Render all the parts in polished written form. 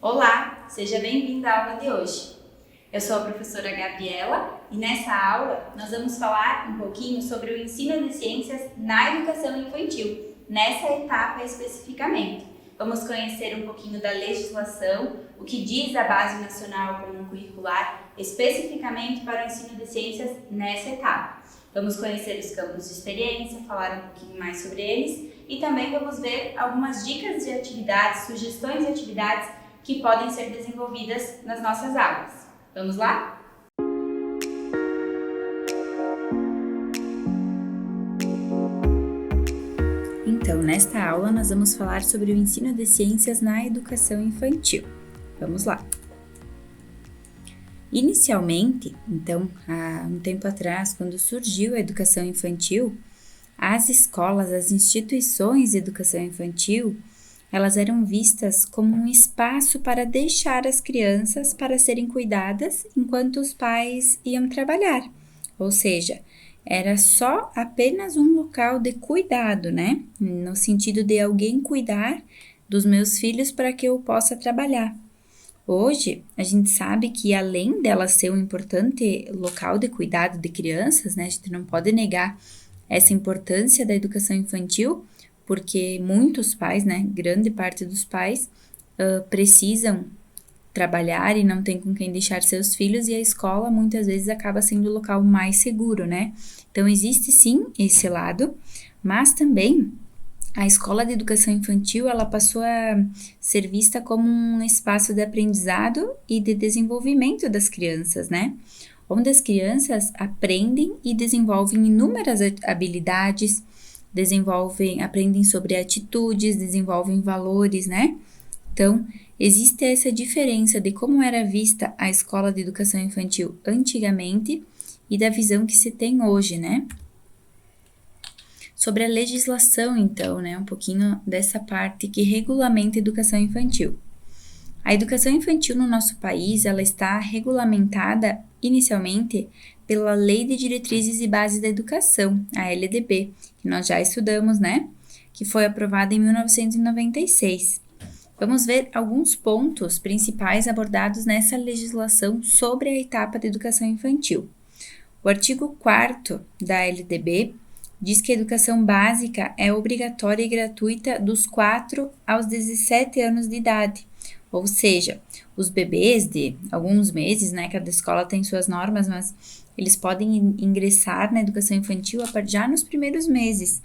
Olá, seja bem-vindo à aula de hoje. Eu sou a professora Gabriela e nessa aula nós vamos falar um pouquinho sobre o ensino de ciências na educação infantil, nessa etapa especificamente. Vamos conhecer um pouquinho da legislação, o que diz a Base Nacional Comum Curricular, especificamente para o ensino de ciências nessa etapa. Vamos conhecer os campos de experiência, falar um pouquinho mais sobre eles e também vamos ver algumas dicas de atividades, sugestões de atividades que podem ser desenvolvidas nas nossas aulas. Vamos lá? Então, nesta aula nós vamos falar sobre o ensino de ciências na educação infantil. Vamos lá! Inicialmente, então, há um tempo atrás, quando surgiu a educação infantil, as escolas, as instituições de educação infantil, elas eram vistas como um espaço para deixar as crianças para serem cuidadas enquanto os pais iam trabalhar. Ou seja, era só apenas um local de cuidado, né? No sentido de alguém cuidar dos meus filhos para que eu possa trabalhar. Hoje, a gente sabe que além dela ser um importante local de cuidado de crianças, né? A gente não pode negar essa importância da educação infantil, porque muitos pais, né, grande parte dos pais, precisam trabalhar e não tem com quem deixar seus filhos e a escola muitas vezes acaba sendo o local mais seguro, né? Então, existe sim esse lado, mas também a escola de educação infantil, ela passou a ser vista como um espaço de aprendizado e de desenvolvimento das crianças, né? Onde as crianças aprendem e desenvolvem inúmeras habilidades, aprendem sobre atitudes, desenvolvem valores, né? Então, existe essa diferença de como era vista a escola de educação infantil antigamente e da visão que se tem hoje, né? Sobre a legislação, então, né? Um pouquinho dessa parte que regulamenta a educação infantil. A educação infantil no nosso país, ela está regulamentada inicialmente pela Lei de Diretrizes e Bases da Educação, a LDB, que nós já estudamos, né? Que foi aprovada em 1996. Vamos ver alguns pontos principais abordados nessa legislação sobre a etapa da educação infantil. O artigo 4º da LDB diz que a educação básica é obrigatória e gratuita dos 4 aos 17 anos de idade. Ou seja, os bebês de alguns meses, né, cada escola tem suas normas, mas eles podem ingressar na educação infantil já nos primeiros meses.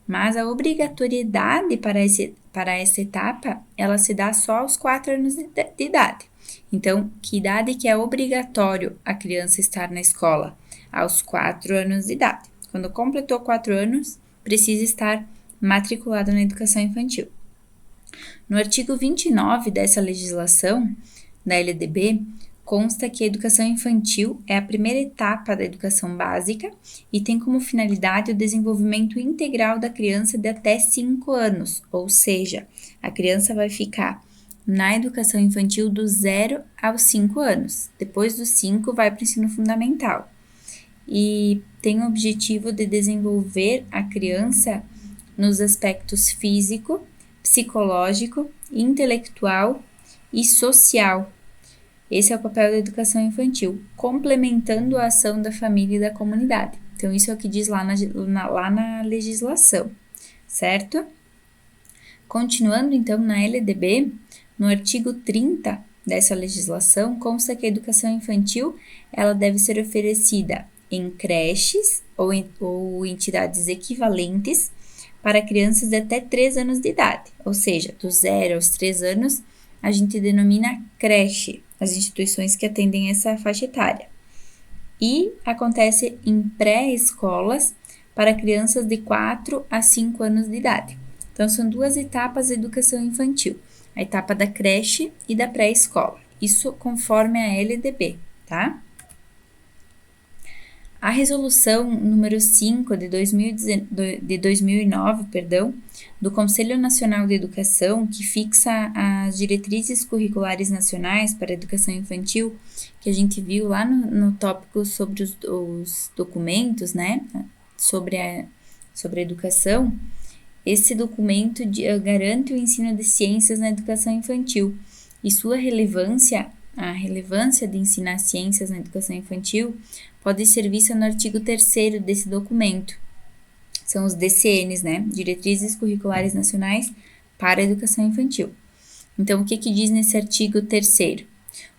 Mas a obrigatoriedade para essa etapa, ela se dá só aos 4 anos de idade. Então, que idade que é obrigatório a criança estar na escola? Aos 4 anos de idade. Quando completou 4 anos, precisa estar matriculado na educação infantil. No artigo 29 dessa legislação, da LDB, consta que a educação infantil é a primeira etapa da educação básica e tem como finalidade o desenvolvimento integral da criança de até 5 anos, ou seja, a criança vai ficar na educação infantil do 0 aos 5 anos. Depois dos 5, vai para o ensino fundamental. E tem o objetivo de desenvolver a criança nos aspectos físico, psicológico, intelectual e social. Esse é o papel da educação infantil, complementando a ação da família e da comunidade. Então, isso é o que diz lá na legislação, certo? Continuando, então, na LDB, no artigo 30 dessa legislação, consta que a educação infantil ela deve ser oferecida em creches ou entidades equivalentes para crianças de até 3 anos de idade, ou seja, do 0 aos 3 anos, a gente denomina creche, as instituições que atendem essa faixa etária. E acontece em pré-escolas para crianças de 4 a 5 anos de idade. Então, são 2 etapas da educação infantil, a etapa da creche e da pré-escola, isso conforme a LDB, tá? A resolução número 5 de 2009, do Conselho Nacional de Educação, que fixa as diretrizes curriculares nacionais para a educação infantil, que a gente viu lá no tópico sobre os documentos, né, sobre a educação, esse documento garante o ensino de ciências na educação infantil. e sua relevância, a relevância de ensinar ciências na educação infantil, pode ser vista no artigo 3º desse documento. São os DCNs, né? Diretrizes Curriculares Nacionais para a Educação Infantil. Então, o que diz nesse artigo 3º?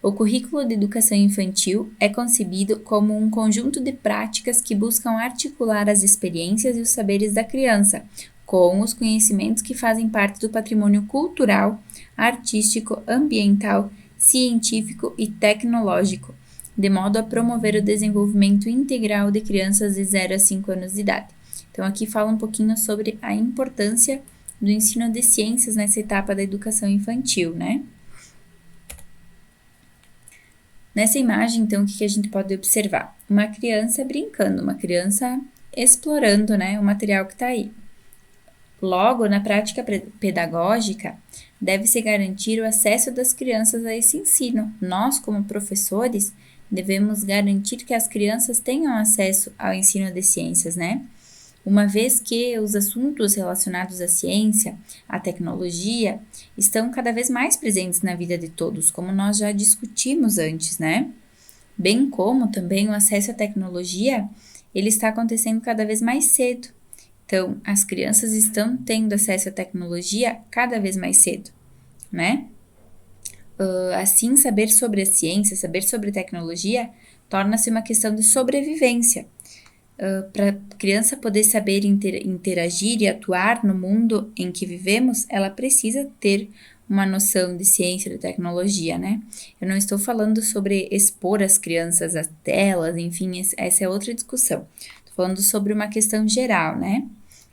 O currículo de educação infantil é concebido como um conjunto de práticas que buscam articular as experiências e os saberes da criança com os conhecimentos que fazem parte do patrimônio cultural, artístico, ambiental, científico e tecnológico, de modo a promover o desenvolvimento integral de crianças de 0 a 5 anos de idade. Então, aqui fala um pouquinho sobre a importância do ensino de ciências nessa etapa da educação infantil, né? Nessa imagem, então, o que a gente pode observar? Uma criança brincando, uma criança explorando, né, o material que está aí. Logo, na prática pedagógica, deve-se garantir o acesso das crianças a esse ensino. Nós, como professores, devemos garantir que as crianças tenham acesso ao ensino de ciências, né? Uma vez que os assuntos relacionados à ciência, à tecnologia, estão cada vez mais presentes na vida de todos, como nós já discutimos antes, né? Bem como também o acesso à tecnologia, ele está acontecendo cada vez mais cedo. Então, as crianças estão tendo acesso à tecnologia cada vez mais cedo, né? Assim, saber sobre a ciência, saber sobre tecnologia, torna-se uma questão de sobrevivência. Para a criança poder saber interagir e atuar no mundo em que vivemos, ela precisa ter uma noção de ciência e de tecnologia, né? Eu não estou falando sobre expor as crianças às telas, enfim, essa é outra discussão. Estou falando sobre uma questão geral, né?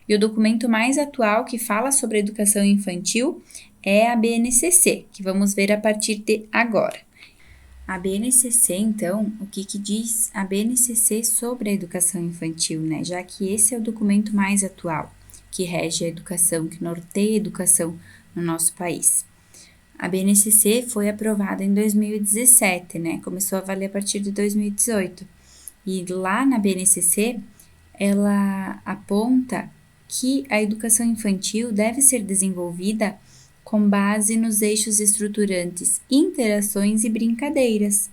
E o documento mais atual que fala sobre a educação infantil é a BNCC, que vamos ver a partir de agora. A BNCC, então, o que diz a BNCC sobre a educação infantil, né? Já que esse é o documento mais atual, que rege a educação, que norteia a educação no nosso país. A BNCC foi aprovada em 2017, né? Começou a valer a partir de 2018. E lá na BNCC, ela aponta que a educação infantil deve ser desenvolvida com base nos eixos estruturantes interações e brincadeiras,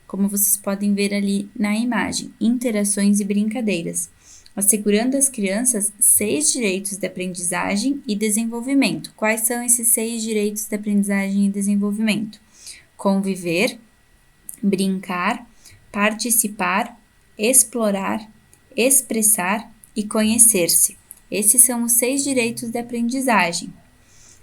como vocês podem ver ali na imagem, interações e brincadeiras, assegurando às crianças 6 direitos de aprendizagem e desenvolvimento. Quais são esses 6 direitos de aprendizagem e desenvolvimento? Conviver, brincar, participar, explorar, expressar e conhecer-se. Esses são os 6 direitos de aprendizagem.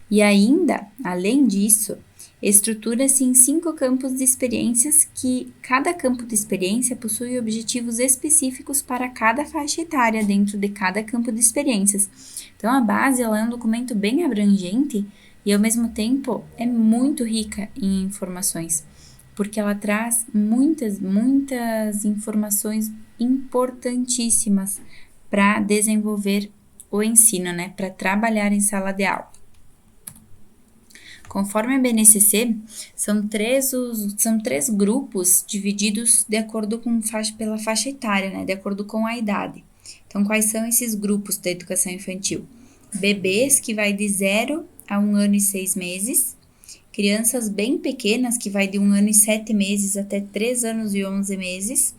E ainda, além disso, estrutura-se em 5 campos de experiências que cada campo de experiência possui objetivos específicos para cada faixa etária dentro de cada campo de experiências. Então, a base ela é um documento bem abrangente e, ao mesmo tempo, é muito rica em informações, porque ela traz muitas informações importantíssimas para desenvolver o ensino, né? Para trabalhar em sala de aula. Conforme a BNCC, são três grupos divididos de acordo com pela faixa etária, né? De acordo com a idade. Então, quais são esses grupos da educação infantil? Bebês, que vai de 0 a 1 ano e 6 meses. Crianças bem pequenas, que vai de 1 ano e 7 meses até 3 anos e 11 meses.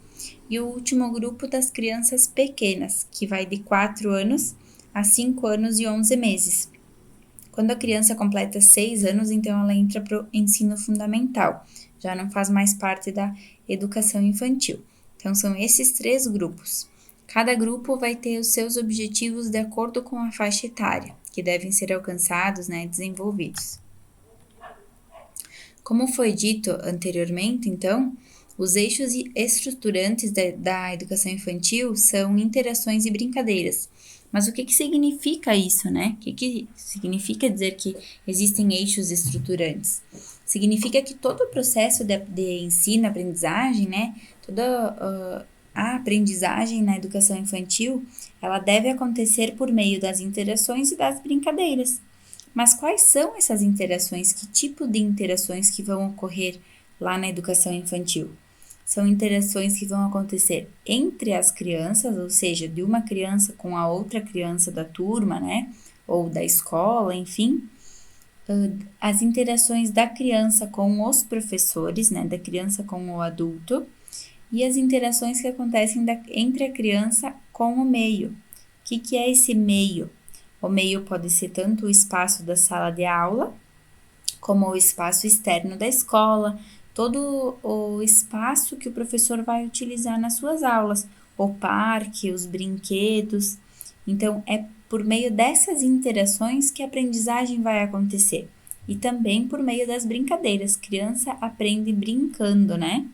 E o último grupo das crianças pequenas, que vai de 4 anos a 5 anos e 11 meses. Quando a criança completa 6 anos, então ela entra para o ensino fundamental, já não faz mais parte da educação infantil. Então, são esses 3 grupos. Cada grupo vai ter os seus objetivos de acordo com a faixa etária, que devem ser alcançados, né, desenvolvidos. Como foi dito anteriormente, então, os eixos estruturantes da educação infantil são interações e brincadeiras. Mas o que significa isso, né? O que significa dizer que existem eixos estruturantes? Significa que todo o processo de ensino, aprendizagem, né? Toda a aprendizagem na educação infantil, ela deve acontecer por meio das interações e das brincadeiras. Mas quais são essas interações? Que tipo de interações que vão ocorrer lá na educação infantil? São interações que vão acontecer entre as crianças, ou seja, de uma criança com a outra criança da turma, né? Ou da escola, enfim. as interações da criança com os professores, né, da criança com o adulto, e as interações que acontecem entre a criança com o meio. O que é esse meio? O meio pode ser tanto o espaço da sala de aula, como o espaço externo da escola, todo o espaço que o professor vai utilizar nas suas aulas, o parque, os brinquedos. Então, é por meio dessas interações que a aprendizagem vai acontecer. E também por meio das brincadeiras. Criança aprende brincando, né?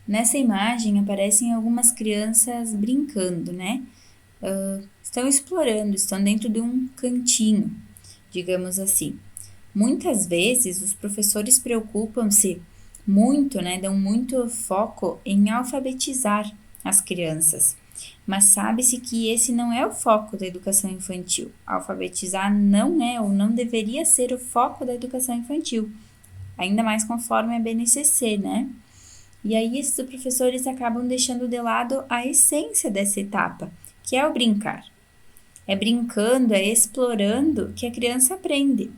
Nessa imagem aparecem algumas crianças brincando, né? Estão explorando, estão dentro de um cantinho, digamos assim. Muitas vezes os professores preocupam-se muito, né? Dão muito foco em alfabetizar as crianças. Mas sabe-se que esse não é o foco da educação infantil. Alfabetizar não é ou não deveria ser o foco da educação infantil, ainda mais conforme a BNCC, né? E aí esses professores acabam deixando de lado a essência dessa etapa, que é o brincar. É brincando, é explorando que a criança aprende.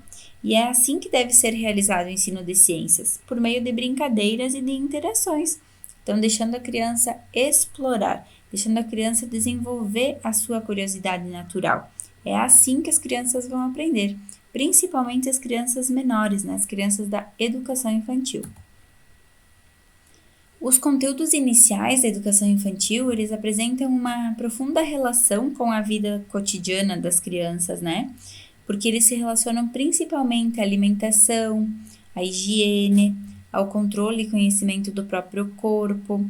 E é assim que deve ser realizado o ensino de ciências, por meio de brincadeiras e de interações. Então, deixando a criança explorar, deixando a criança desenvolver a sua curiosidade natural. É assim que as crianças vão aprender, principalmente as crianças menores, né? As crianças da educação infantil. Os conteúdos iniciais da educação infantil, eles apresentam uma profunda relação com a vida cotidiana das crianças, né? Porque eles se relacionam principalmente à alimentação, à higiene, ao controle e conhecimento do próprio corpo,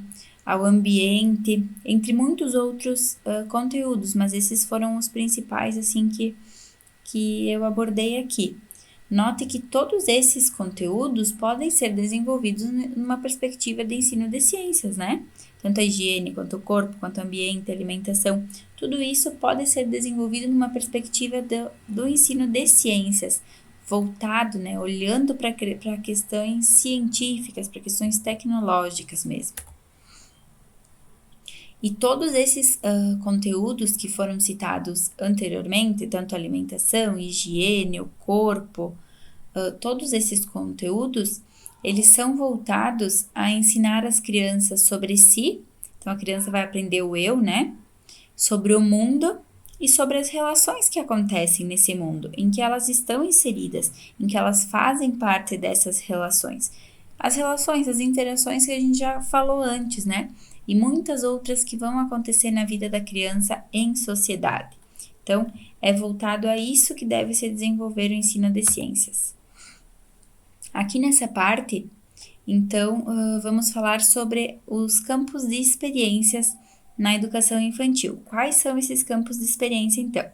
ao ambiente, entre muitos outros conteúdos, mas esses foram os principais, assim, que eu abordei aqui. Note que todos esses conteúdos podem ser desenvolvidos numa perspectiva de ensino de ciências, né? Tanto a higiene, quanto o corpo, quanto o ambiente, a alimentação, tudo isso pode ser desenvolvido numa perspectiva do ensino de ciências, voltado, né? Olhando para questões científicas, para questões tecnológicas mesmo. E todos esses conteúdos que foram citados anteriormente, tanto a alimentação, higiene, o corpo, todos esses conteúdos, eles são voltados a ensinar as crianças sobre si. Então, a criança vai aprender o eu, né? Sobre o mundo e sobre as relações que acontecem nesse mundo, em que elas estão inseridas, em que elas fazem parte dessas relações. As relações, as interações que a gente já falou antes, né? E muitas outras que vão acontecer na vida da criança em sociedade. Então, é voltado a isso que deve se desenvolver o ensino de ciências. Aqui nessa parte, então, vamos falar sobre os campos de experiências na educação infantil. Quais são esses campos de experiência, então?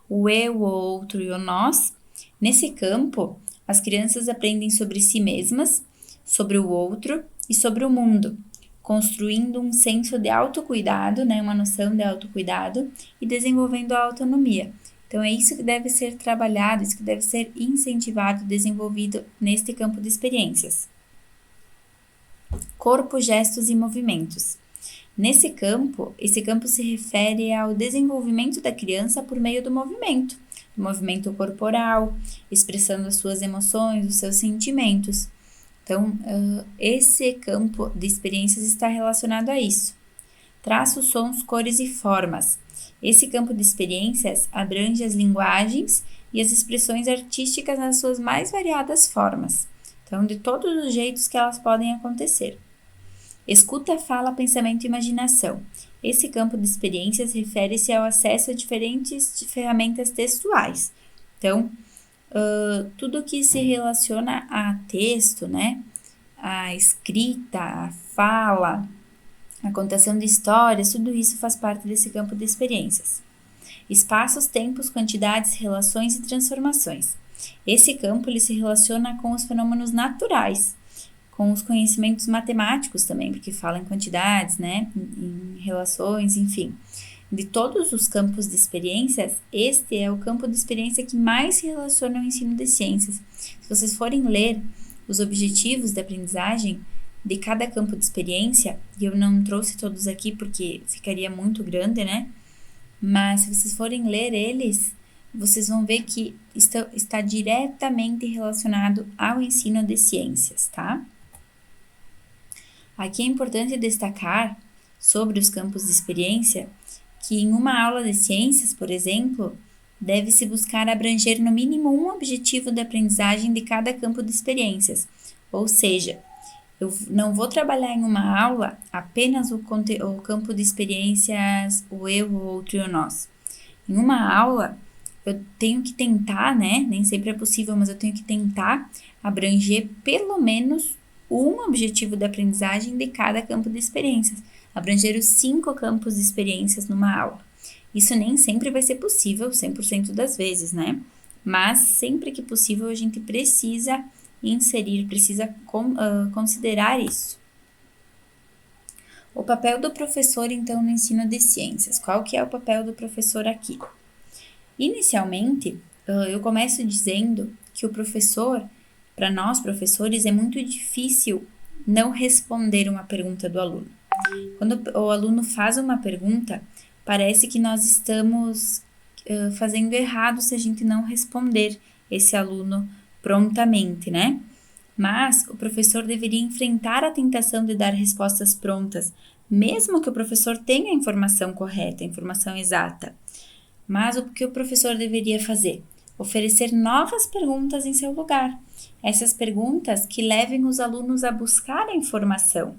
O eu, o outro e o nós. Nesse campo, as crianças aprendem sobre si mesmas, sobre o outro e sobre o mundo, construindo um senso de autocuidado, né, uma noção de autocuidado e desenvolvendo a autonomia. Então, é isso que deve ser trabalhado, isso que deve ser incentivado, desenvolvido neste campo de experiências. Corpo, gestos e movimentos. Nesse campo, esse campo se refere ao desenvolvimento da criança por meio do movimento corporal, expressando as suas emoções, os seus sentimentos. Então, esse campo de experiências está relacionado a isso. Traços, sons, cores e formas. Esse campo de experiências abrange as linguagens e as expressões artísticas nas suas mais variadas formas. Então, de todos os jeitos que elas podem acontecer. Escuta, fala, pensamento e imaginação. Esse campo de experiências refere-se ao acesso a diferentes ferramentas textuais. Então, tudo que se relaciona a texto, né? A escrita, a fala, a contação de histórias, tudo isso faz parte desse campo de experiências. Espaços, tempos, quantidades, relações e transformações. Esse campo ele se relaciona com os fenômenos naturais, com os conhecimentos matemáticos também, porque fala em quantidades, né? Em relações, enfim. De todos os campos de experiências, este é o campo de experiência que mais se relaciona ao ensino de ciências. Se vocês forem ler os objetivos da aprendizagem de cada campo de experiência, e eu não trouxe todos aqui porque ficaria muito grande, né? Mas se vocês forem ler eles, vocês vão ver que está diretamente relacionado ao ensino de ciências, tá? Aqui é importante destacar sobre os campos de experiência que em uma aula de ciências, por exemplo, deve-se buscar abranger no mínimo um objetivo de aprendizagem de cada campo de experiências. Ou seja, eu não vou trabalhar em uma aula apenas o campo de experiências, o eu, o outro e o nós. Em uma aula, eu tenho que tentar, né? Nem sempre é possível, mas eu tenho que tentar abranger pelo menos um objetivo de aprendizagem de cada campo de experiências. Abranger os 5 campos de experiências numa aula. Isso nem sempre vai ser possível, 100% das vezes, né? Mas sempre que possível a gente precisa inserir, precisa considerar isso. O papel do professor, então, no ensino de ciências. Qual que é o papel do professor aqui? Inicialmente, eu começo dizendo que o professor, para nós professores, é muito difícil não responder uma pergunta do aluno. Quando o aluno faz uma pergunta, parece que nós estamos fazendo errado se a gente não responder esse aluno prontamente, né? Mas o professor deveria enfrentar a tentação de dar respostas prontas, mesmo que o professor tenha a informação correta, a informação exata. Mas o que o professor deveria fazer? Oferecer novas perguntas em seu lugar. Essas perguntas que levem os alunos a buscar a informação.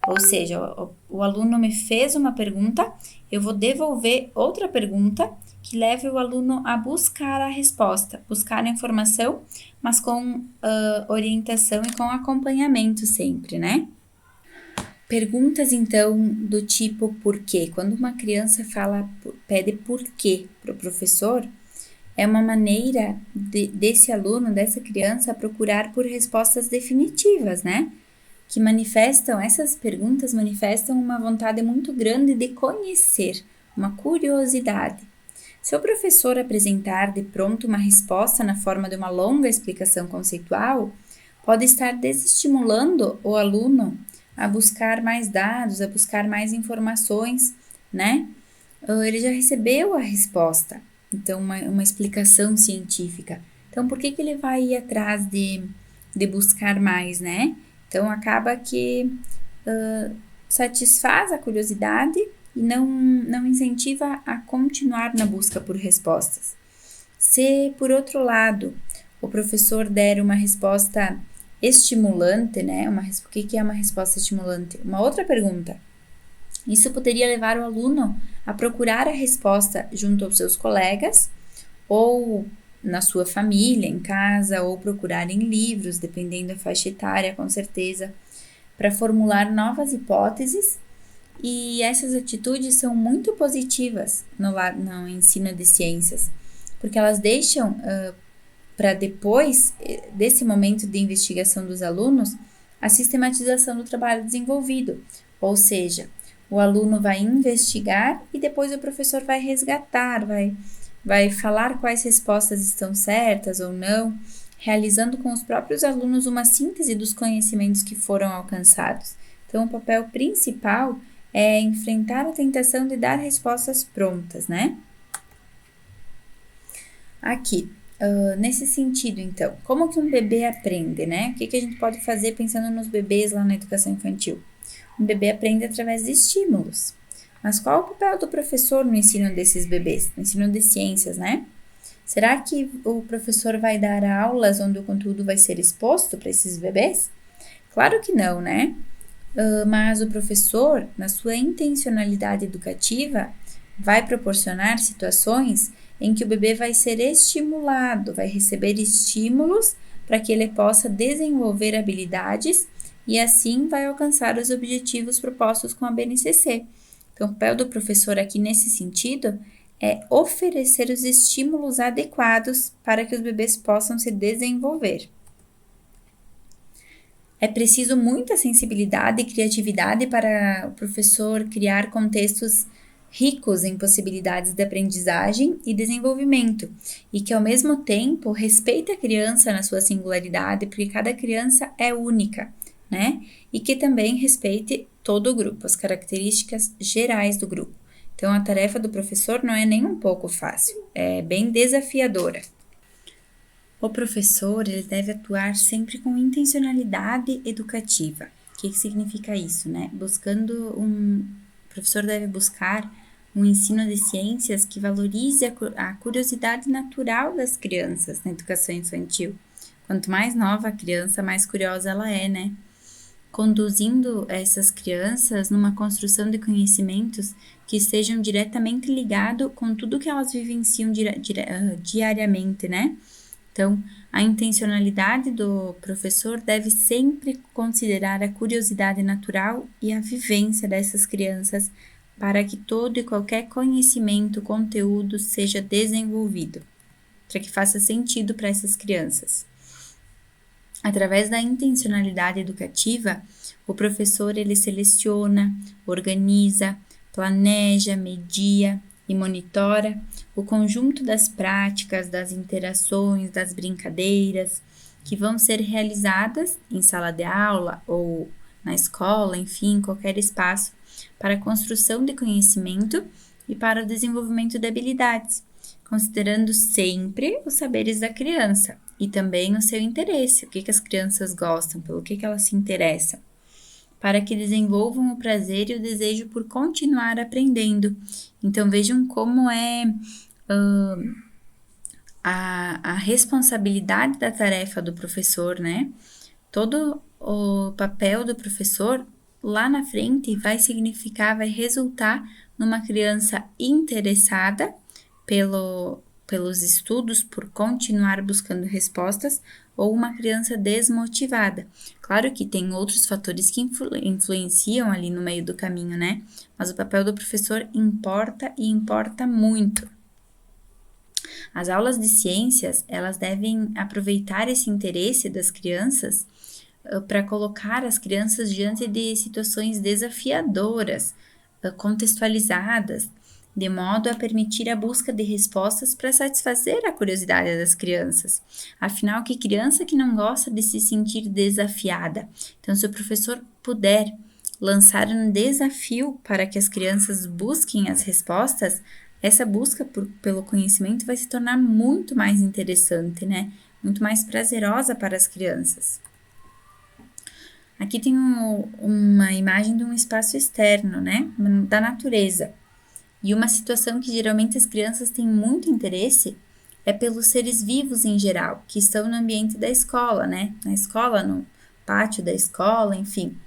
Ou seja, o aluno me fez uma pergunta, eu vou devolver outra pergunta que leve o aluno a buscar a resposta, buscar a informação, mas com orientação e com acompanhamento sempre, né? Perguntas, então, do tipo por quê? Quando uma criança pede por quê para o professor, é uma maneira desse aluno, dessa criança, procurar por respostas definitivas, né? Essas perguntas manifestam uma vontade muito grande de conhecer, uma curiosidade. Se o professor apresentar de pronto uma resposta na forma de uma longa explicação conceitual, pode estar desestimulando o aluno a buscar mais dados, a buscar mais informações, né? Ele já recebeu a resposta, então uma explicação científica. Então, por que ele vai ir atrás de buscar mais, né? Então, acaba que satisfaz a curiosidade e não incentiva a continuar na busca por respostas. Se, por outro lado, o professor der uma resposta estimulante, né? O que é uma resposta estimulante? Uma outra pergunta. Isso poderia levar o aluno a procurar a resposta junto aos seus colegas ou na sua família, em casa, ou procurar em livros, dependendo da faixa etária, com certeza, para formular novas hipóteses. E essas atitudes são muito positivas no ensino de ciências, porque elas deixam para depois desse momento de investigação dos alunos a sistematização do trabalho desenvolvido, ou seja, o aluno vai investigar e depois o professor vai resgatar, vai falar quais respostas estão certas ou não, realizando com os próprios alunos uma síntese dos conhecimentos que foram alcançados. Então, o papel principal é enfrentar a tentação de dar respostas prontas, né? Aqui, nesse sentido, então, como que um bebê aprende, né? O que a gente pode fazer pensando nos bebês lá na educação infantil? Um bebê aprende através de estímulos. Mas qual o papel do professor no ensino desses bebês? No ensino de ciências, né? Será que o professor vai dar aulas onde o conteúdo vai ser exposto para esses bebês? Claro que não, né? Mas o professor, na sua intencionalidade educativa, vai proporcionar situações em que o bebê vai ser estimulado, vai receber estímulos para que ele possa desenvolver habilidades e assim vai alcançar os objetivos propostos com a BNCC. Então, o papel do professor aqui nesse sentido é oferecer os estímulos adequados para que os bebês possam se desenvolver. É preciso muita sensibilidade e criatividade para o professor criar contextos ricos em possibilidades de aprendizagem e desenvolvimento, e que ao mesmo tempo respeite a criança na sua singularidade, porque cada criança é única, né? E que também respeite todo o grupo, as características gerais do grupo. Então, a tarefa do professor não é nem um pouco fácil, é bem desafiadora. O professor ele deve atuar sempre com intencionalidade educativa. O que significa isso, né? O professor deve buscar um ensino de ciências que valorize a curiosidade natural das crianças na educação infantil. Quanto mais nova a criança, mais curiosa ela é, né? Conduzindo essas crianças numa construção de conhecimentos que estejam diretamente ligados com tudo que elas vivenciam diariamente, né? Então, a intencionalidade do professor deve sempre considerar a curiosidade natural e a vivência dessas crianças para que todo e qualquer conhecimento, conteúdo seja desenvolvido, para que faça sentido para essas crianças. Através da intencionalidade educativa, o professor ele seleciona, organiza, planeja, media e monitora o conjunto das práticas, das interações, das brincadeiras que vão ser realizadas em sala de aula ou na escola, enfim, qualquer espaço, para a construção de conhecimento e para o desenvolvimento de habilidades, considerando sempre os saberes da criança e também o seu interesse, o que as crianças gostam, pelo que elas se interessam, para que desenvolvam o prazer e o desejo por continuar aprendendo. Então, vejam como é a responsabilidade da tarefa do professor, né? Todo o papel do professor lá na frente vai resultar numa criança interessada pelos estudos, por continuar buscando respostas, ou uma criança desmotivada. Claro que tem outros fatores que influenciam ali no meio do caminho, né? Mas o papel do professor importa e importa muito. As aulas de ciências, elas devem aproveitar esse interesse das crianças para colocar as crianças diante de situações desafiadoras, contextualizadas, de modo a permitir a busca de respostas para satisfazer a curiosidade das crianças. Afinal, que criança que não gosta de se sentir desafiada? Então, se o professor puder lançar um desafio para que as crianças busquem as respostas, essa busca pelo conhecimento vai se tornar muito mais interessante, né? Muito mais prazerosa para as crianças. Aqui tem uma imagem de um espaço externo, né? Da natureza. E uma situação que geralmente as crianças têm muito interesse é pelos seres vivos em geral, que estão no ambiente da escola, né? Na escola, no pátio da escola, enfim.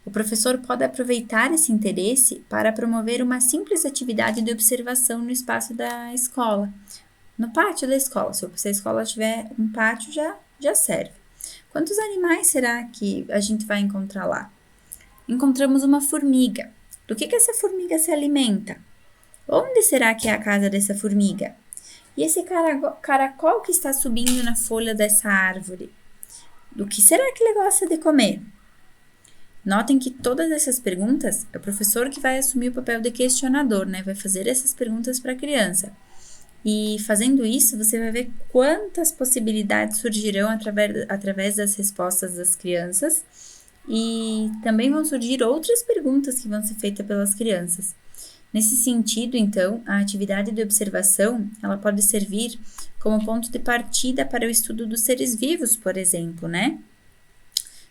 O professor pode aproveitar esse interesse para promover uma simples atividade de observação no espaço da escola, no pátio da escola. Se a escola tiver um pátio, já serve. Quantos animais será que a gente vai encontrar lá? Encontramos uma formiga. Do que essa formiga se alimenta? Onde será que é a casa dessa formiga? E esse caracol que está subindo na folha dessa árvore? Do que será que ele gosta de comer? Notem que todas essas perguntas, é o professor que vai assumir o papel de questionador, né? Vai fazer essas perguntas para a criança. E fazendo isso, você vai ver quantas possibilidades surgirão através das respostas das crianças. E também vão surgir outras perguntas que vão ser feitas pelas crianças. Nesse sentido, então, a atividade de observação, ela pode servir como ponto de partida para o estudo dos seres vivos, por exemplo, né?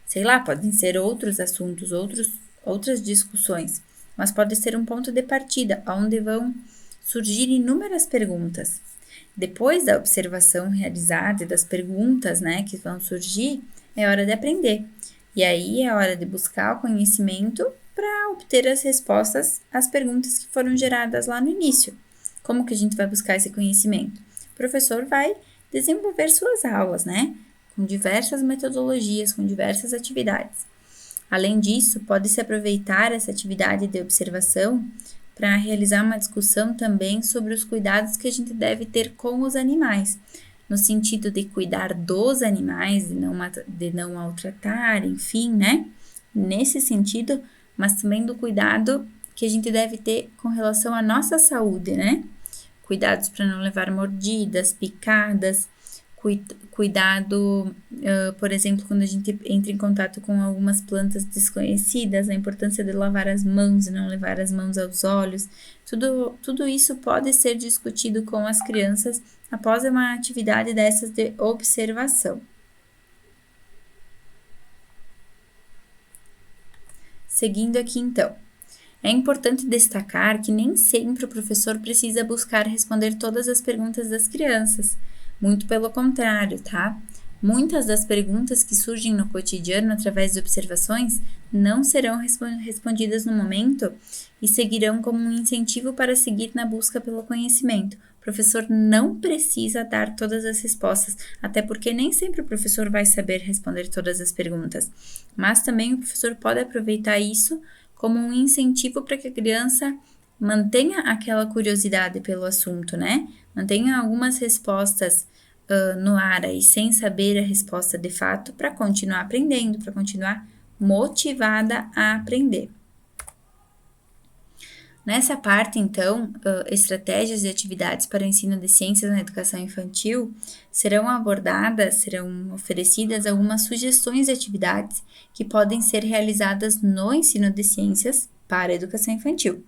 Sei lá, podem ser outros assuntos, outras discussões, mas pode ser um ponto de partida, onde vão surgir inúmeras perguntas. Depois da observação realizada e das perguntas, né, que vão surgir, é hora de aprender. E aí é hora de buscar o conhecimento para obter as respostas às perguntas que foram geradas lá no início. Como que a gente vai buscar esse conhecimento? O professor vai desenvolver suas aulas, né? Com diversas metodologias, com diversas atividades. Além disso, pode-se aproveitar essa atividade de observação para realizar uma discussão também sobre os cuidados que a gente deve ter com os animais, no sentido de cuidar dos animais, de não maltratar, enfim, né? Nesse sentido, mas também do cuidado que a gente deve ter com relação à nossa saúde, né? Cuidados para não levar mordidas, picadas, cuidado, por exemplo, quando a gente entra em contato com algumas plantas desconhecidas, a importância de lavar as mãos e não levar as mãos aos olhos. Tudo isso pode ser discutido com as crianças após uma atividade dessas de observação. Seguindo aqui, então. É importante destacar que nem sempre o professor precisa buscar responder todas as perguntas das crianças. Muito pelo contrário, tá? Muitas das perguntas que surgem no cotidiano através de observações não serão respondidas no momento e seguirão como um incentivo para seguir na busca pelo conhecimento. O professor não precisa dar todas as respostas, até porque nem sempre o professor vai saber responder todas as perguntas. Mas também o professor pode aproveitar isso como um incentivo para que a criança mantenha aquela curiosidade pelo assunto, né? Mantenha algumas respostas no ar aí, sem saber a resposta de fato, para continuar aprendendo, para continuar motivada a aprender. Nessa parte, então, estratégias e atividades para o ensino de ciências na educação infantil serão oferecidas algumas sugestões de atividades que podem ser realizadas no ensino de ciências para a educação infantil.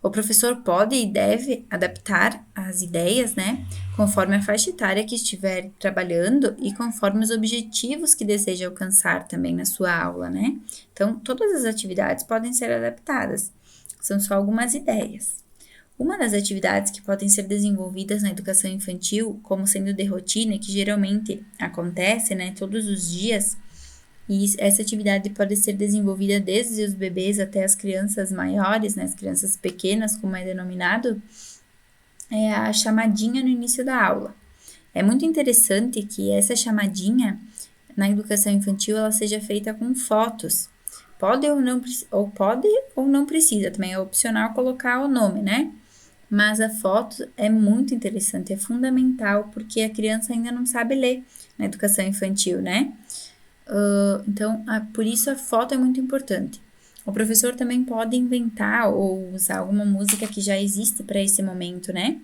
O professor pode e deve adaptar as ideias, né, conforme a faixa etária que estiver trabalhando e conforme os objetivos que deseja alcançar também na sua aula, né? Então, todas as atividades podem ser adaptadas. São só algumas ideias. Uma das atividades que podem ser desenvolvidas na educação infantil, como sendo de rotina, que geralmente acontece, né, todos os dias, e essa atividade pode ser desenvolvida desde os bebês até as crianças maiores, né, as crianças pequenas, como é denominado, é a chamadinha no início da aula. É muito interessante que essa chamadinha na educação infantil ela seja feita com fotos. Pode ou não precisa, também é opcional colocar o nome, né? Mas a foto é muito interessante, é fundamental, porque a criança ainda não sabe ler na educação infantil, né? Então, por isso a foto é muito importante. O professor também pode inventar ou usar alguma música que já existe para esse momento, né?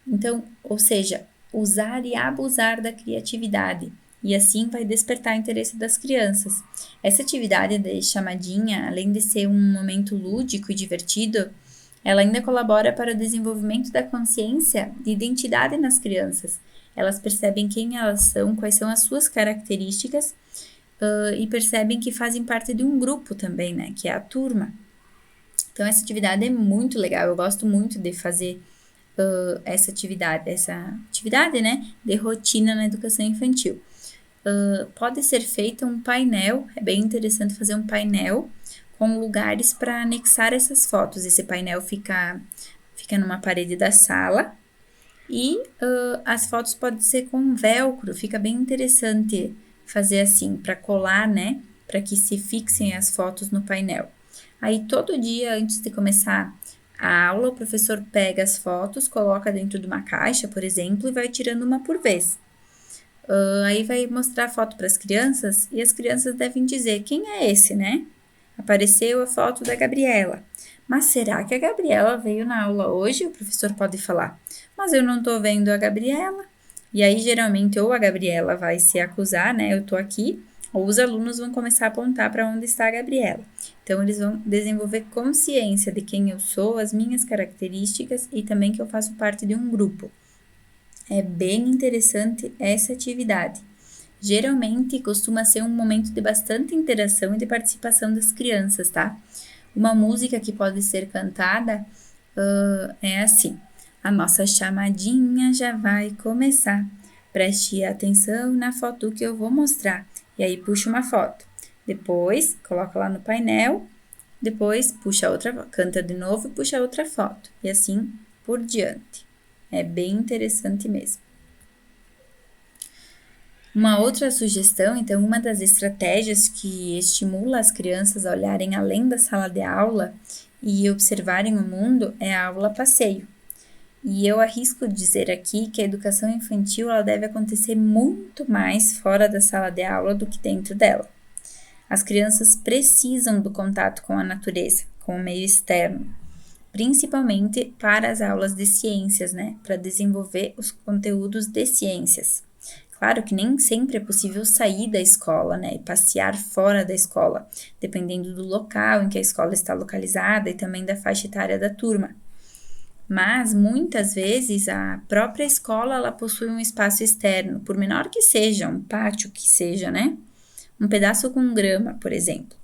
Então, ou seja, usar e abusar da criatividade. E assim vai despertar o interesse das crianças. Essa atividade de chamadinha, além de ser um momento lúdico e divertido, ela ainda colabora para o desenvolvimento da consciência de identidade nas crianças. Elas percebem quem elas são, quais são as suas características e percebem que fazem parte de um grupo também, né? Que é a turma. Então, essa atividade é muito legal. Eu gosto muito de fazer essa atividade, né? De rotina na educação infantil. Pode ser feito um painel, é bem interessante fazer um painel com lugares para anexar essas fotos. Esse painel fica numa parede da sala e as fotos podem ser com velcro, fica bem interessante fazer assim, para colar, né? Para que se fixem as fotos no painel. Aí, todo dia, antes de começar a aula, o professor pega as fotos, coloca dentro de uma caixa, por exemplo, e vai tirando uma por vez. Aí vai mostrar a foto para as crianças e as crianças devem dizer quem é esse, né? Apareceu a foto da Gabriela. Mas será que a Gabriela veio na aula hoje? O professor pode falar. Mas eu não tô vendo a Gabriela. E aí, geralmente, ou a Gabriela vai se acusar, né? Eu tô aqui. Ou os alunos vão começar a apontar para onde está a Gabriela. Então, eles vão desenvolver consciência de quem eu sou, as minhas características e também que eu faço parte de um grupo. É bem interessante essa atividade. Geralmente costuma ser um momento de bastante interação e de participação das crianças, tá? Uma música que pode ser cantada é assim: a nossa chamadinha já vai começar. Preste atenção na foto que eu vou mostrar. E aí puxa uma foto. Depois coloca lá no painel. Depois puxa outra, canta de novo e puxa outra foto. E assim por diante. É bem interessante mesmo. Uma outra sugestão, então, uma das estratégias que estimula as crianças a olharem além da sala de aula e observarem o mundo é a aula passeio. E eu arrisco dizer aqui que a educação infantil ela deve acontecer muito mais fora da sala de aula do que dentro dela. As crianças precisam do contato com a natureza, com o meio externo, principalmente para as aulas de ciências, né? Para desenvolver os conteúdos de ciências. Claro que nem sempre é possível sair da escola, né, e passear fora da escola, dependendo do local em que a escola está localizada e também da faixa etária da turma. Mas, muitas vezes, a própria escola, ela possui um espaço externo, por menor que seja, um pátio que seja, né? Um pedaço com grama, por exemplo.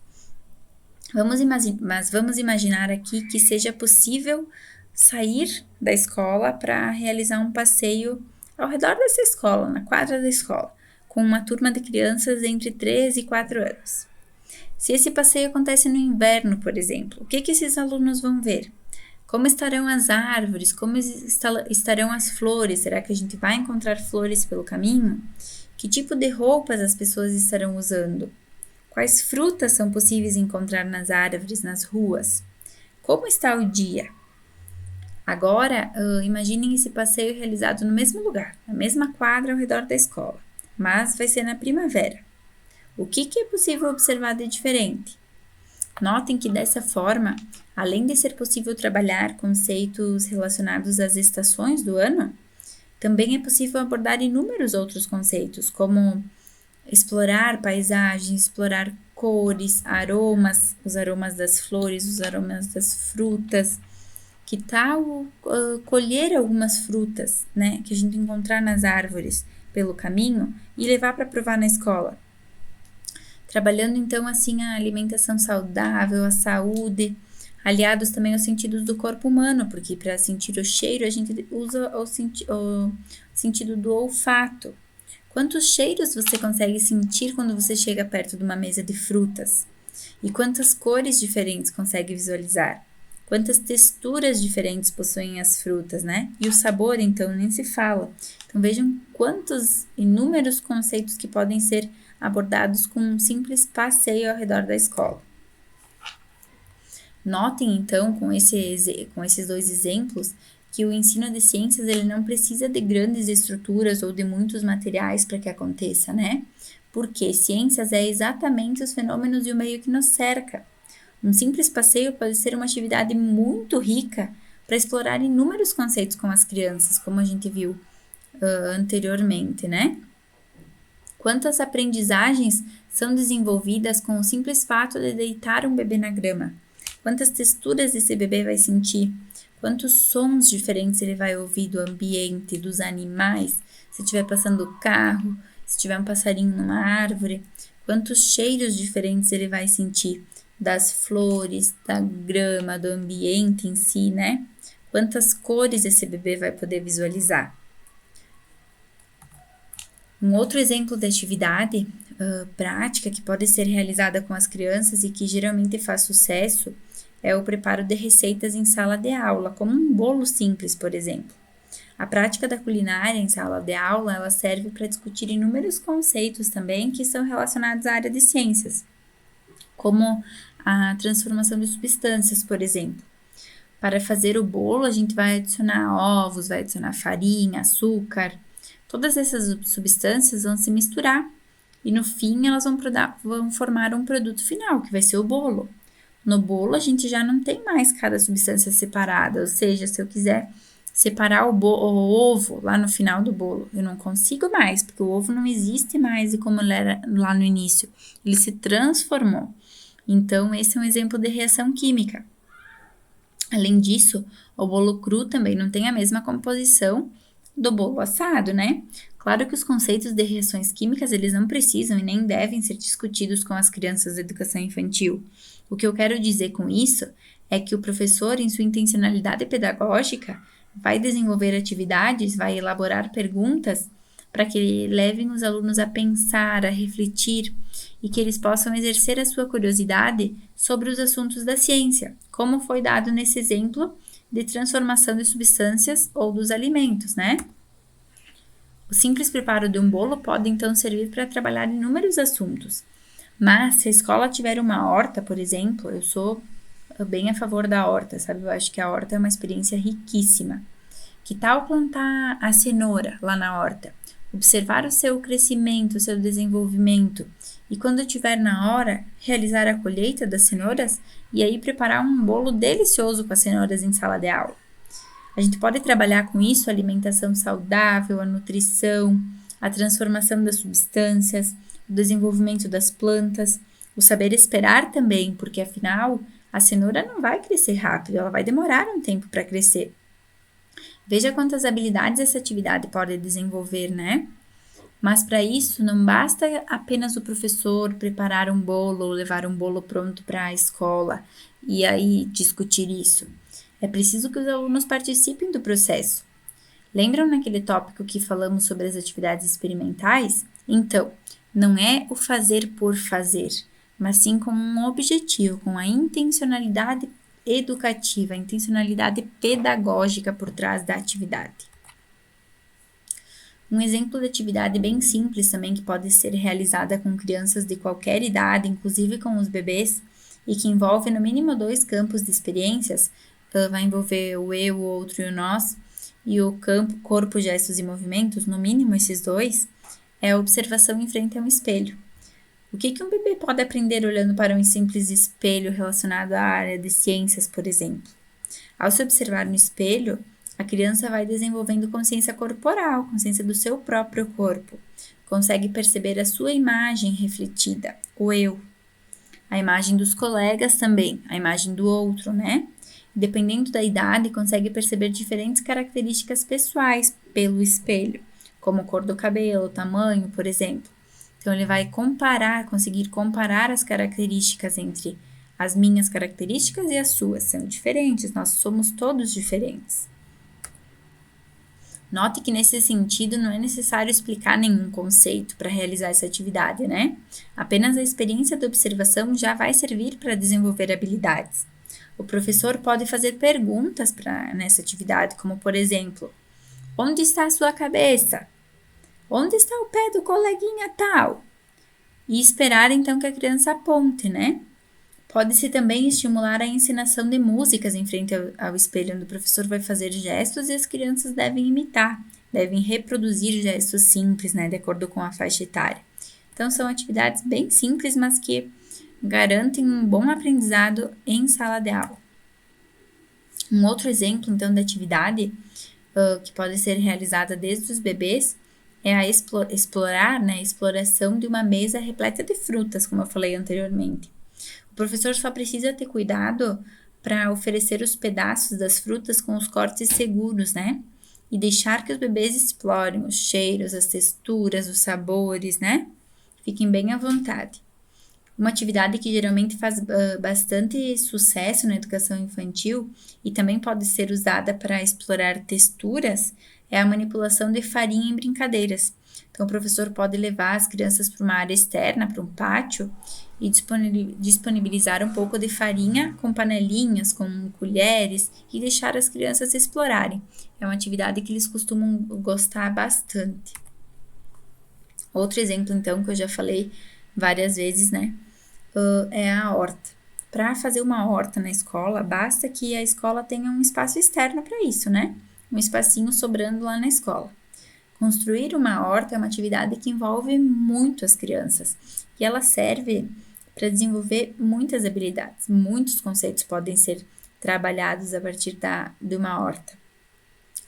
Mas vamos imaginar aqui que seja possível sair da escola para realizar um passeio ao redor dessa escola, na quadra da escola, com uma turma de crianças entre 3 e 4 anos. Se esse passeio acontece no inverno, por exemplo, o que esses alunos vão ver? Como estarão as árvores? Como estarão as flores? Será que a gente vai encontrar flores pelo caminho? Que tipo de roupas as pessoas estarão usando? Quais frutas são possíveis encontrar nas árvores, nas ruas? Como está o dia? Agora, imaginem esse passeio realizado no mesmo lugar, na mesma quadra ao redor da escola, mas vai ser na primavera. O que é possível observar de diferente? Notem que dessa forma, além de ser possível trabalhar conceitos relacionados às estações do ano, também é possível abordar inúmeros outros conceitos, como explorar paisagens, explorar cores, aromas, os aromas das flores, os aromas das frutas. Que tal colher algumas frutas, né, que a gente encontrar nas árvores pelo caminho e levar para provar na escola? Trabalhando então assim a alimentação saudável, a saúde, aliados também aos sentidos do corpo humano, porque para sentir o cheiro a gente usa o sentido do olfato. Quantos cheiros você consegue sentir quando você chega perto de uma mesa de frutas? E quantas cores diferentes consegue visualizar? Quantas texturas diferentes possuem as frutas, né? E o sabor, então, nem se fala. Então, vejam quantos inúmeros conceitos que podem ser abordados com um simples passeio ao redor da escola. Notem, então, com esses dois exemplos, que o ensino de ciências ele não precisa de grandes estruturas ou de muitos materiais para que aconteça, né? Porque ciências é exatamente os fenômenos e o meio que nos cerca. Um simples passeio pode ser uma atividade muito rica para explorar inúmeros conceitos com as crianças, como a gente viu anteriormente, né? Quantas aprendizagens são desenvolvidas com o simples fato de deitar um bebê na grama? Quantas texturas esse bebê vai sentir? Quantos sons diferentes ele vai ouvir do ambiente, dos animais? Se estiver passando o carro, se tiver um passarinho numa árvore, quantos cheiros diferentes ele vai sentir? Das flores, da grama, do ambiente em si, né? Quantas cores esse bebê vai poder visualizar? Um outro exemplo de atividade prática que pode ser realizada com as crianças e que geralmente faz sucesso é o preparo de receitas em sala de aula, como um bolo simples, por exemplo. A prática da culinária em sala de aula, ela serve para discutir inúmeros conceitos também que são relacionados à área de ciências, como a transformação de substâncias, por exemplo. Para fazer o bolo, a gente vai adicionar ovos, vai adicionar farinha, açúcar. Todas essas substâncias vão se misturar e no fim elas vão formar um produto final, que vai ser o bolo. No bolo, a gente já não tem mais cada substância separada, ou seja, se eu quiser separar o ovo lá no final do bolo, eu não consigo mais, porque o ovo não existe mais e como ele era lá no início, ele se transformou. Então, esse é um exemplo de reação química. Além disso, o bolo cru também não tem a mesma composição do bolo assado, né? Claro que os conceitos de reações químicas, eles não precisam e nem devem ser discutidos com as crianças da educação infantil. O que eu quero dizer com isso é que o professor, em sua intencionalidade pedagógica, vai desenvolver atividades, vai elaborar perguntas para que levem os alunos a pensar, a refletir e que eles possam exercer a sua curiosidade sobre os assuntos da ciência, como foi dado nesse exemplo de transformação de substâncias ou dos alimentos, né? O simples preparo de um bolo pode então servir para trabalhar inúmeros assuntos, mas se a escola tiver uma horta, por exemplo, eu sou bem a favor da horta, sabe? Eu acho que a horta é uma experiência riquíssima. Que tal plantar a cenoura lá na horta? Observar o seu crescimento, o seu desenvolvimento e quando estiver na hora, realizar a colheita das cenouras e aí preparar um bolo delicioso com as cenouras em sala de aula. A gente pode trabalhar com isso a alimentação saudável, a nutrição, a transformação das substâncias, o desenvolvimento das plantas, o saber esperar também, porque afinal a cenoura não vai crescer rápido, ela vai demorar um tempo para crescer. Veja quantas habilidades essa atividade pode desenvolver, né? Mas para isso não basta apenas o professor preparar um bolo ou levar um bolo pronto para a escola e aí discutir isso. É preciso que os alunos participem do processo. Lembram naquele tópico que falamos sobre as atividades experimentais? Então, não é o fazer por fazer, mas sim com um objetivo, com a intencionalidade educativa, a intencionalidade pedagógica por trás da atividade. Um exemplo de atividade bem simples também que pode ser realizada com crianças de qualquer idade, inclusive com os bebês, e que envolve no mínimo 2 campos de experiências, vai envolver o eu, o outro e o nós, e o campo, corpo, gestos e movimentos, no mínimo esses 2, é a observação em frente a um espelho. O que um bebê pode aprender olhando para um simples espelho relacionado à área de ciências, por exemplo? Ao se observar no espelho, a criança vai desenvolvendo consciência corporal, consciência do seu próprio corpo. Consegue perceber a sua imagem refletida, o eu. A imagem dos colegas também, a imagem do outro, né? Dependendo da idade, consegue perceber diferentes características pessoais pelo espelho, como cor do cabelo, tamanho, por exemplo. Então, ele vai conseguir comparar as características entre as minhas características e as suas. São diferentes, nós somos todos diferentes. Note que nesse sentido não é necessário explicar nenhum conceito para realizar essa atividade, né? Apenas a experiência da observação já vai servir para desenvolver habilidades. O professor pode fazer perguntas nessa atividade, como por exemplo, onde está a sua cabeça? Onde está o pé do coleguinha tal? E esperar então que a criança aponte, né? Pode-se também estimular a ensinação de músicas em frente ao espelho, onde o professor vai fazer gestos e as crianças devem imitar, devem reproduzir gestos simples, né, de acordo com a faixa etária. Então, são atividades bem simples, mas que garantem um bom aprendizado em sala de aula. Um outro exemplo, então, de atividade que pode ser realizada desde os bebês é a exploração de uma mesa repleta de frutas, como eu falei anteriormente. O professor só precisa ter cuidado para oferecer os pedaços das frutas com os cortes seguros, né? E deixar que os bebês explorem os cheiros, as texturas, os sabores, né? Fiquem bem à vontade. Uma atividade que geralmente faz bastante sucesso na educação infantil e também pode ser usada para explorar texturas é a manipulação de farinha em brincadeiras. Então, o professor pode levar as crianças para uma área externa, para um pátio, e disponibilizar um pouco de farinha com panelinhas, com colheres, e deixar as crianças explorarem. É uma atividade que eles costumam gostar bastante. Outro exemplo, então, que eu já falei várias vezes, né, é a horta. Para fazer uma horta na escola, basta que a escola tenha um espaço externo para isso, né? Um espacinho sobrando lá na escola. Construir uma horta é uma atividade que envolve muito as crianças e ela serve para desenvolver muitas habilidades. Muitos conceitos podem ser trabalhados a partir de uma horta.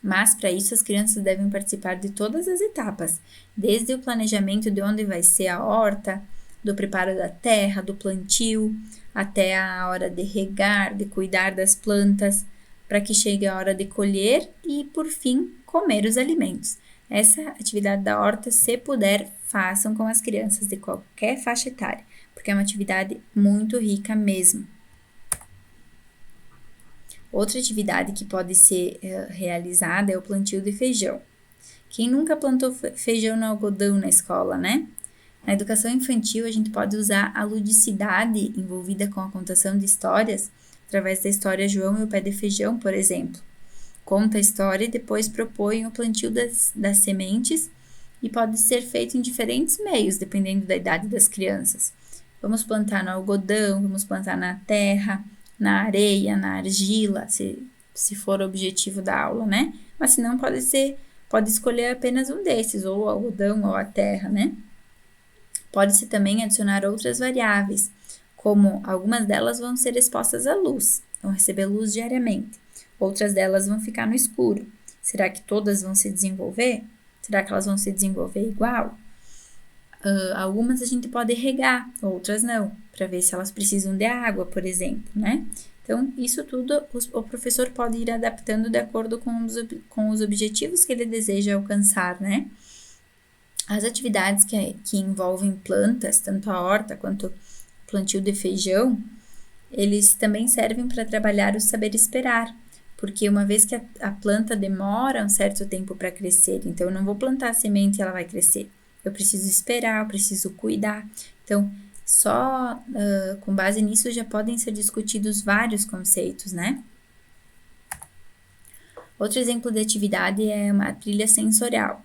Mas, para isso, as crianças devem participar de todas as etapas, desde o planejamento de onde vai ser a horta, do preparo da terra, do plantio, até a hora de regar, de cuidar das plantas, para que chegue a hora de colher e, por fim, comer os alimentos. Essa atividade da horta, se puder, façam com as crianças de qualquer faixa etária, porque é uma atividade muito rica mesmo. Outra atividade que pode ser realizada é o plantio de feijão. Quem nunca plantou feijão no algodão na escola, né? Na educação infantil, a gente pode usar a ludicidade envolvida com a contação de histórias, através da história João e o Pé de Feijão, por exemplo. Conta a história e depois propõe o plantio das sementes e pode ser feito em diferentes meios, dependendo da idade das crianças. Vamos plantar no algodão, vamos plantar na terra, na areia, na argila, se for o objetivo da aula, né? Mas se não, pode escolher apenas um desses, ou o algodão ou a terra, né? Pode-se também adicionar outras variáveis, como algumas delas vão ser expostas à luz, vão receber luz diariamente. Outras delas vão ficar no escuro. Será que todas vão se desenvolver? Será que elas vão se desenvolver igual? Algumas a gente pode regar, outras não, para ver se elas precisam de água, por exemplo, né? Então, isso tudo o professor pode ir adaptando de acordo com os objetivos que ele deseja alcançar, né? As atividades que envolvem plantas, tanto a horta quanto o plantio de feijão, eles também servem para trabalhar o saber esperar, porque uma vez que a planta demora um certo tempo para crescer, então eu não vou plantar a semente e ela vai crescer. Eu preciso esperar, eu preciso cuidar. Então, só com base nisso já podem ser discutidos vários conceitos, né? Outro exemplo de atividade é uma trilha sensorial.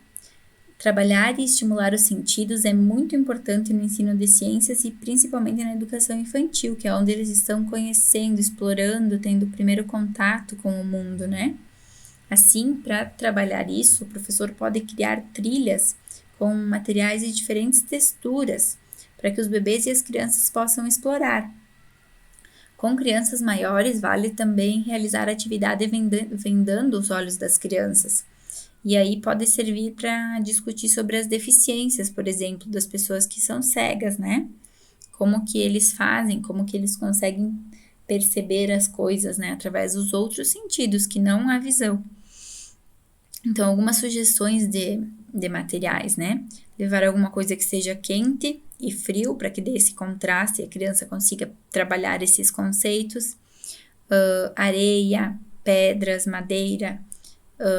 Trabalhar e estimular os sentidos é muito importante no ensino de ciências e principalmente na educação infantil, que é onde eles estão conhecendo, explorando, tendo o primeiro contato com o mundo, né? Assim, para trabalhar isso, o professor pode criar trilhas com materiais de diferentes texturas, para que os bebês e as crianças possam explorar. Com crianças maiores, vale também realizar atividade vendando os olhos das crianças. E aí pode servir para discutir sobre as deficiências, por exemplo, das pessoas que são cegas, né? Como que eles fazem, como que eles conseguem perceber as coisas, né? Através dos outros sentidos, que não a visão. Então, algumas sugestões de materiais, né? Levar alguma coisa que seja quente e frio, para que dê esse contraste e a criança consiga trabalhar esses conceitos. Areia, pedras, madeira,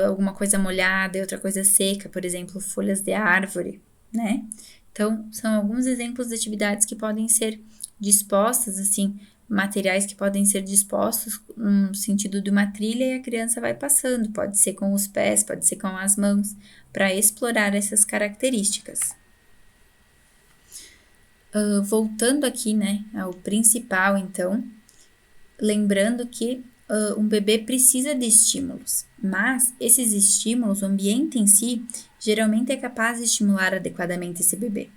alguma coisa molhada e outra coisa seca, por exemplo, folhas de árvore, né? Então, são alguns exemplos de atividades que podem ser dispostas, assim, materiais que podem ser dispostos no sentido de uma trilha e a criança vai passando. Pode ser com os pés, pode ser com as mãos, para explorar essas características. Voltando aqui, né, ao principal, então, lembrando que um bebê precisa de estímulos, mas esses estímulos, o ambiente em si, geralmente é capaz de estimular adequadamente esse bebê.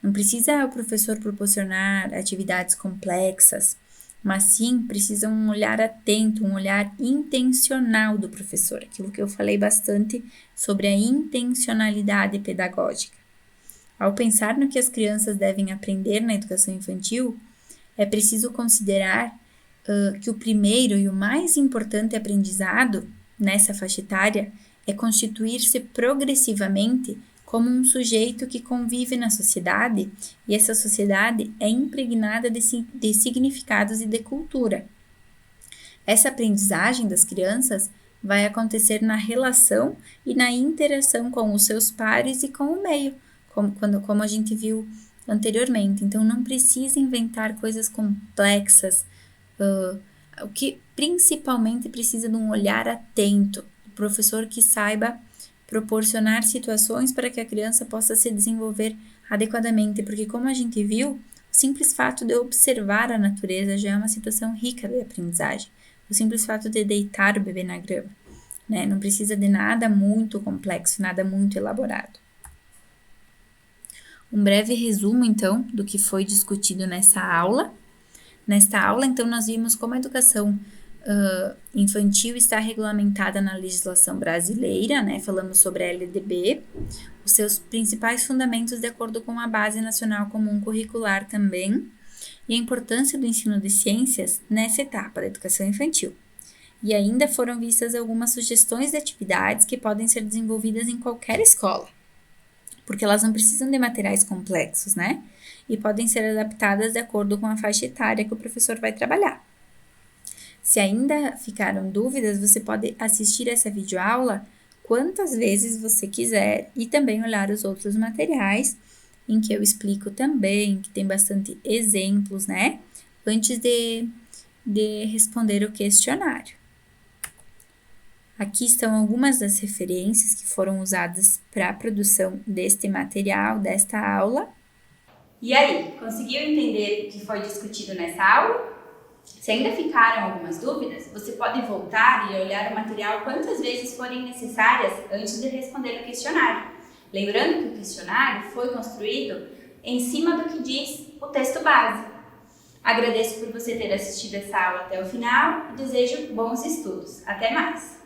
Não precisa o professor proporcionar atividades complexas, mas sim precisa um olhar atento, um olhar intencional do professor, aquilo que eu falei bastante sobre a intencionalidade pedagógica. Ao pensar no que as crianças devem aprender na educação infantil, é preciso considerar que o primeiro e o mais importante aprendizado nessa faixa etária é constituir-se progressivamente como um sujeito que convive na sociedade e essa sociedade é impregnada de significados e de cultura. Essa aprendizagem das crianças vai acontecer na relação e na interação com os seus pares e com o meio, como a gente viu anteriormente. Então, não precisa inventar coisas complexas. O que principalmente precisa de um olhar atento, do professor que saiba proporcionar situações para que a criança possa se desenvolver adequadamente, porque como a gente viu, o simples fato de observar a natureza já é uma situação rica de aprendizagem. O simples fato de deitar o bebê na grama, né? Não precisa de nada muito complexo, nada muito elaborado. Um breve resumo, então, do que foi discutido nessa aula. Nesta aula, então, nós vimos como a educação infantil está regulamentada na legislação brasileira, né? Falamos sobre a LDB, os seus principais fundamentos de acordo com a Base Nacional Comum Curricular também, e a importância do ensino de ciências nessa etapa da educação infantil. E ainda foram vistas algumas sugestões de atividades que podem ser desenvolvidas em qualquer escola, porque elas não precisam de materiais complexos, né? E podem ser adaptadas de acordo com a faixa etária que o professor vai trabalhar. Se ainda ficaram dúvidas, você pode assistir essa videoaula quantas vezes você quiser e também olhar os outros materiais em que eu explico também, que tem bastante exemplos, né? Antes de responder o questionário. Aqui estão algumas das referências que foram usadas para a produção deste material, desta aula. E aí, conseguiu entender o que foi discutido nessa aula? Se ainda ficaram algumas dúvidas, você pode voltar e olhar o material quantas vezes forem necessárias antes de responder o questionário. Lembrando que o questionário foi construído em cima do que diz o texto base. Agradeço por você ter assistido essa aula até o final e desejo bons estudos. Até mais!